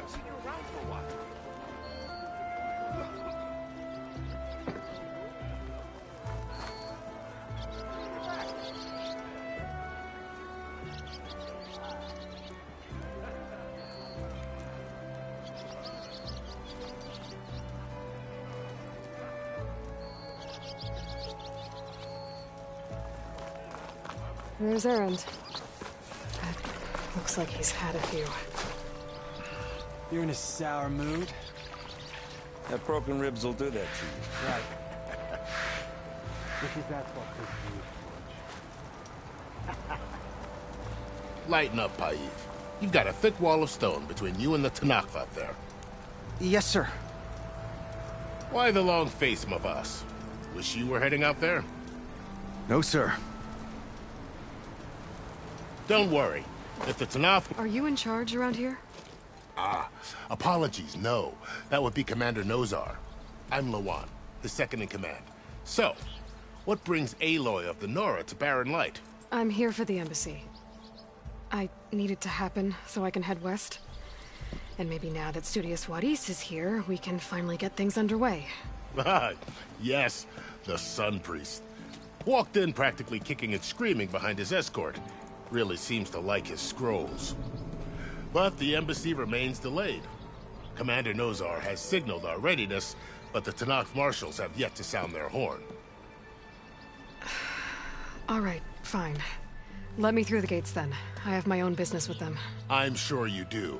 Haven't seen you around for a while. There's Erend. Looks like he's had a few. You're in a sour mood? That broken ribs will do that to you. Right. This is asphalt for you. Lighten up, Paiv. You've got a thick wall of stone between you and the Tenakth up there. Yes, sir. Why the long face, Mavas? Wish you were heading out there? No, sir. Don't worry. If the Tenakth... Are you in charge around here? Apologies, no. That would be Commander Nozar. I'm Lawan, his second-in-command. So, what brings Aloy of the Nora to Barren Light? I'm here for the embassy. I need it to happen so I can head west. And maybe now that Studious Wadis is here, we can finally get things underway. Yes, the Sun Priest. Walked in practically kicking and screaming behind his escort. Really seems to like his scrolls. But the embassy remains delayed. Commander Nozar has signaled our readiness, but the Tenakth marshals have yet to sound their horn. All right, fine. Let me through the gates then. I have my own business with them. I'm sure you do,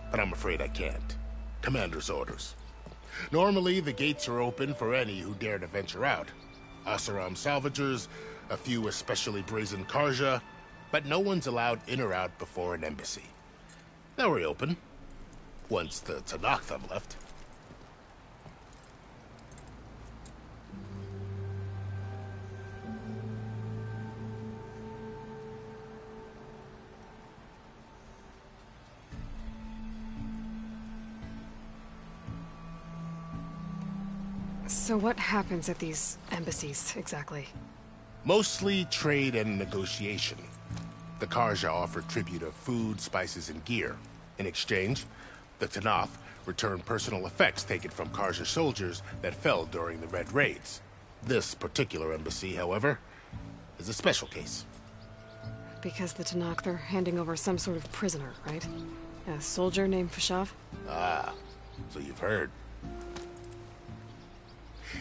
but I'm afraid I can't. Commander's orders. Normally, the gates are open for any who dare to venture out. Oseram salvagers, a few especially brazen Karja, but no one's allowed in or out before an embassy. They'll reopen, once the Tenakth have left. So what happens at these embassies, exactly? Mostly trade and negotiation. The Karja offer tribute of food, spices, and gear. In exchange, the Tenakth return personal effects taken from Karja soldiers that fell during the Red Raids. This particular embassy, however, is a special case. Because the Tenakth are handing over some sort of prisoner, right? A soldier named Fashav? Ah, so you've heard.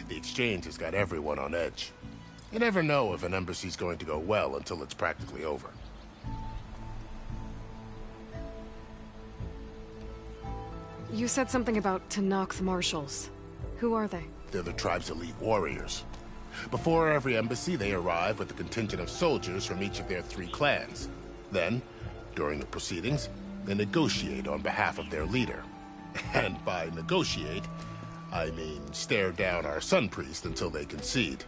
The exchange has got everyone on edge. You never know if an embassy's going to go well until it's practically over. You said something about Tenakth marshals. Who are they? They're the tribe's elite warriors. Before every embassy, they arrive with a contingent of soldiers from each of their 3 clans. Then, during the proceedings, they negotiate on behalf of their leader. And by negotiate, I mean stare down our Sun Priest until they concede.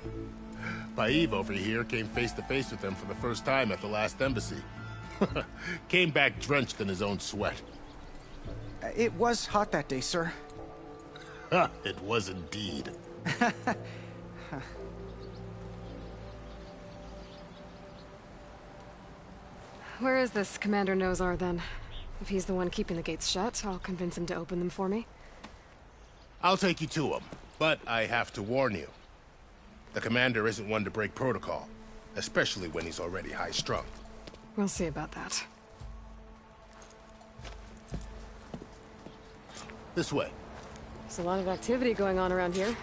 Paiv over here came face to face with them for the first time at the last embassy. Came back drenched in his own sweat. It was hot that day, sir. It was indeed. Where is this Commander Nozar, then? If he's the one keeping the gates shut, I'll convince him to open them for me. I'll take you to him, but I have to warn you. The commander isn't one to break protocol, especially when he's already high-strung. We'll see about that. This way. There's a lot of activity going on around here.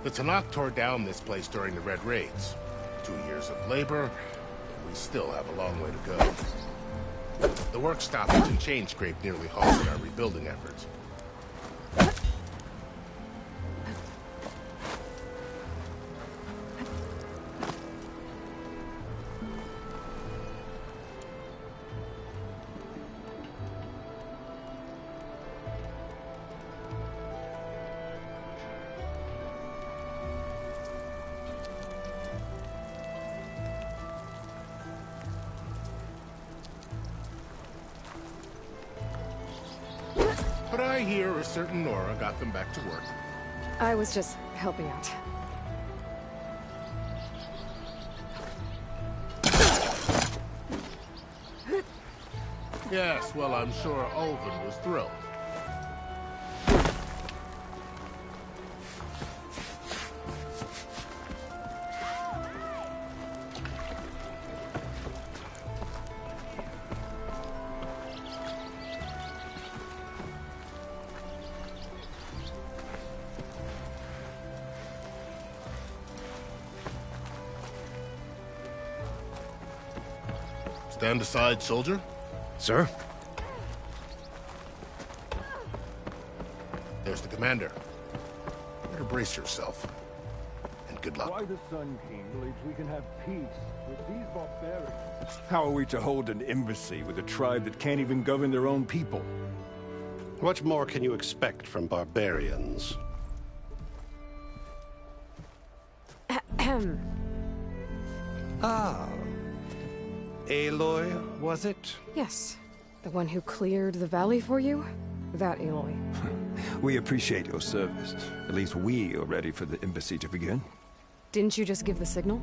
The Tenakth tore down this place during the Red Raids. 2 years of labor, and we still have a long way to go. The work stoppage and chain scrape nearly halted our rebuilding efforts. But I hear a certain Nora got them back to work. I was just helping out. Yes, well, I'm sure Ulvin was thrilled. Stand aside, soldier. Sir? There's the commander. Better brace yourself. And good luck. Why the Sun King believes we can have peace with these barbarians. How are we to hold an embassy with a tribe that can't even govern their own people? What more can you expect from barbarians? Ah. Aloy, was it? Yes. The one who cleared the valley for you? That Aloy. We appreciate your service. At least we are ready for the embassy to begin. Didn't you just give the signal?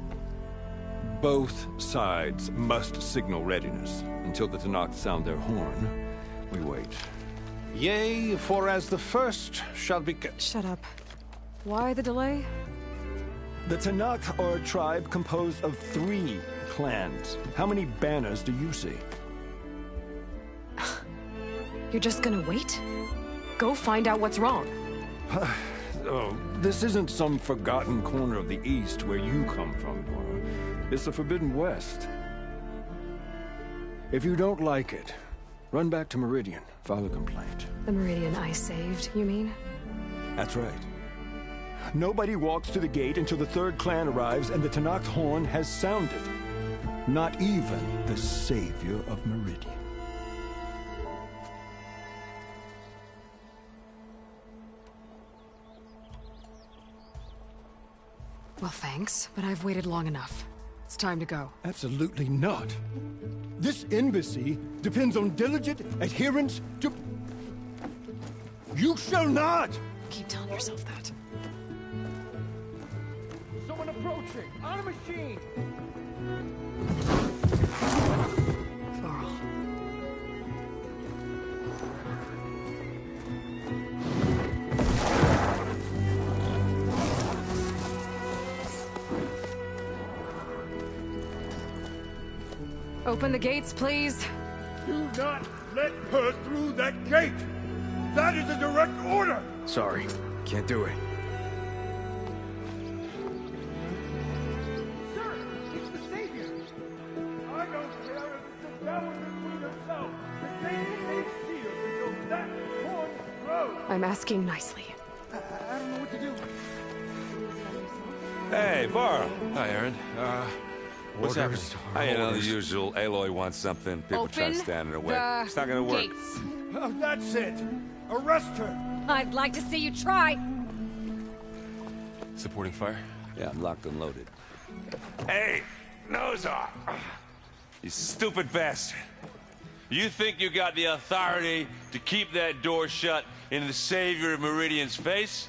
Both sides must signal readiness. Until the Tenakth sound their horn, we wait. Yea, for as the first shall be... Shut up. Why the delay? The Tenakth are a tribe composed of 3 clans. How many banners do you see? You're just gonna wait? Go find out what's wrong. Oh, this isn't some forgotten corner of the East where you come from, Nora. It's the Forbidden West. If you don't like it, run back to Meridian, file a complaint. The Meridian I saved, you mean? That's right. Nobody walks to the gate until the 3rd clan arrives and the Tenakth horn has sounded. Not even the savior of Meridian. Well, thanks, but I've waited long enough. It's time to go. Absolutely not. This embassy depends on diligent adherence to... You shall not! Keep telling yourself that. Someone approaching! On a machine! Varl. Open the gates, please. Do not let her through that gate! That is a direct order! Sorry, can't do it. Sir, it's the Savior! I don't care if it's the devil between herself. The gate is sealed until that horn grows! I'm asking nicely. I don't know what to do. Hey, Varl. Hi, Aaron. What's happening? You know, the usual. Aloy wants something. People try to stand in her way. It's not gonna work. Gates. Oh, that's it! Arrest her! I'd like to see you try. Supporting fire? Yeah, I'm locked and loaded. Hey, nose off! You stupid bastard. You think you got the authority to keep that door shut in the savior of Meridian's face?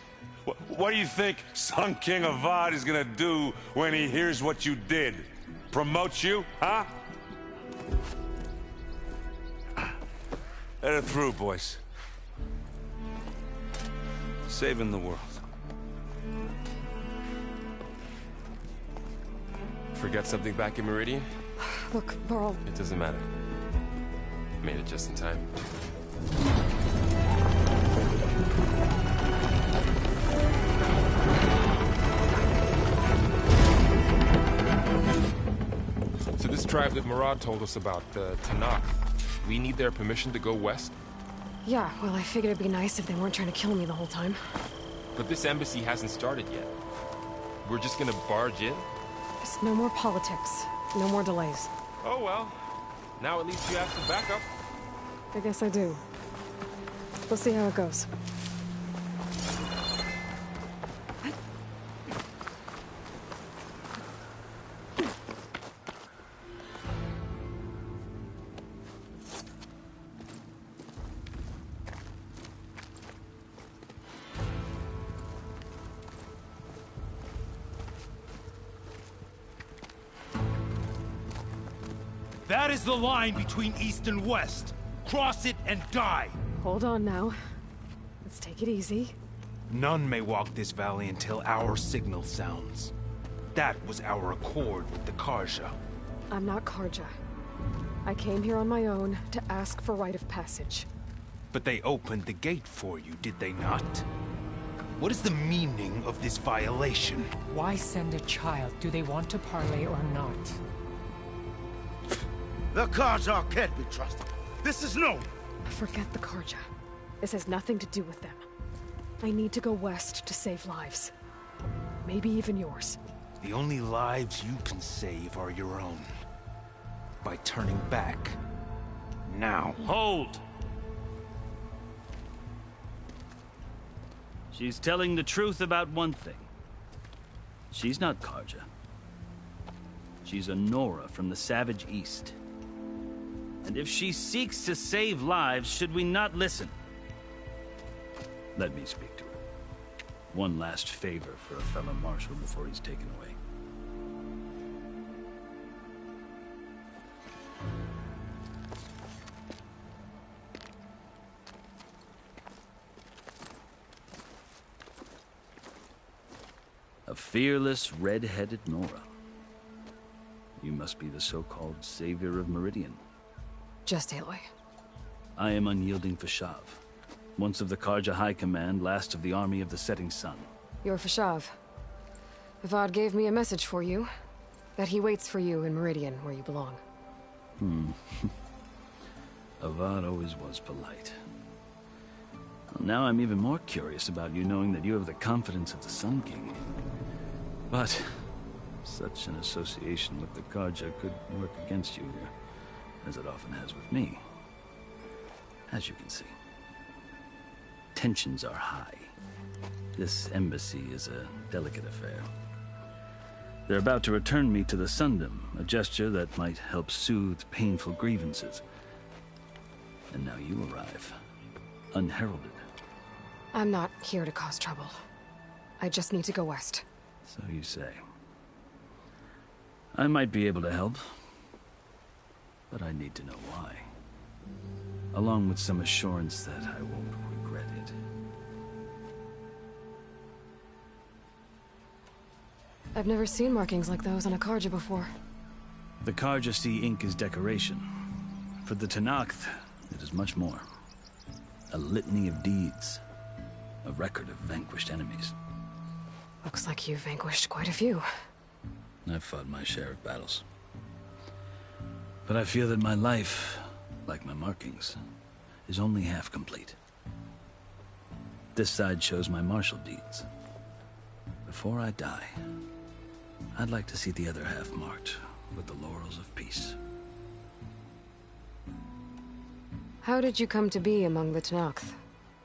What do you think Sun King Avad is gonna do when he hears what you did? Promote you, huh? Let it through, boys. Saving the world. Forget something back in Meridian? Look, Varl. It doesn't matter. Made it just in time. So this tribe that Murad told us about, the Tenakth, we need their permission to go west? Yeah, well, I figured it'd be nice if they weren't trying to kill me the whole time. But this embassy hasn't started yet. We're just gonna barge in? Just no more politics. No more delays. Oh well. Now at least you have some backup. I guess I do. We'll see how it goes. That is the line between East and West. Cross it and die. Hold on now. Let's take it easy. None may walk this valley until our signal sounds. That was our accord with the Karja. I'm not Karja. I came here on my own to ask for rite of passage. But they opened the gate for you, did they not? What is the meaning of this violation? Why send a child? Do they want to parley or not? The Carja can't be trusted. This is known. Forget the Carja. This has nothing to do with them. I need to go west to save lives. Maybe even yours. The only lives you can save are your own. By turning back. Now. Hold! She's telling the truth about one thing. She's not Carja. She's a Nora from the Savage East. And if she seeks to save lives, should we not listen? Let me speak to her. One last favor for a fellow marshal before he's taken away. A fearless, red-headed Nora. You must be the so-called savior of Meridian. Just Aloy. I am Unyielding Fashav. Once of the Carja High Command, last of the army of the Setting Sun. You're Fashav. Avad gave me a message for you. That he waits for you in Meridian, where you belong. Avad always was polite. Well, now I'm even more curious about you knowing that you have the confidence of the Sun King. But such an association with the Carja could work against you here, as it often has with me. As you can see. Tensions are high. This embassy is a delicate affair. They're about to return me to the Sundom, a gesture that might help soothe painful grievances. And now you arrive, unheralded. I'm not here to cause trouble. I just need to go west. So you say. I might be able to help, but I need to know why. Along with some assurance that I won't regret it. I've never seen markings like those on a Carja before. The Carja see ink as decoration. For the Tenakth, it is much more. A litany of deeds. A record of vanquished enemies. Looks like you've vanquished quite a few. I've fought my share of battles. But I feel that my life, like my markings, is only half complete. This side shows my martial deeds. Before I die, I'd like to see the other half marked with the laurels of peace. How did you come to be among the Tenakth?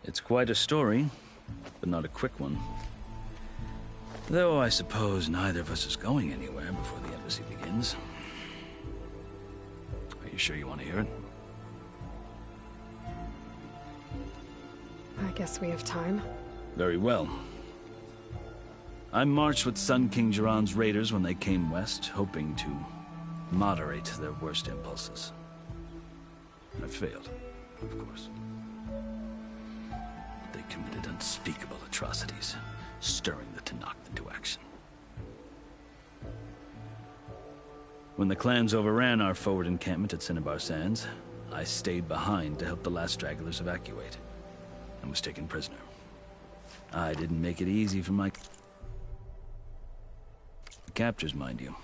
It's quite a story, but not a quick one. Though I suppose neither of us is going anywhere before the embassy begins. Are you sure you want to hear it? I guess we have time. Very well. I marched with Sun King Jiran's raiders when they came west, hoping to moderate their worst impulses. I failed, of course. They committed unspeakable atrocities, stirring the Tenakth into action. When the clans overran our forward encampment at Cinnabar Sands, I stayed behind to help the last stragglers evacuate, and was taken prisoner. I didn't make it easy for my captors, mind you.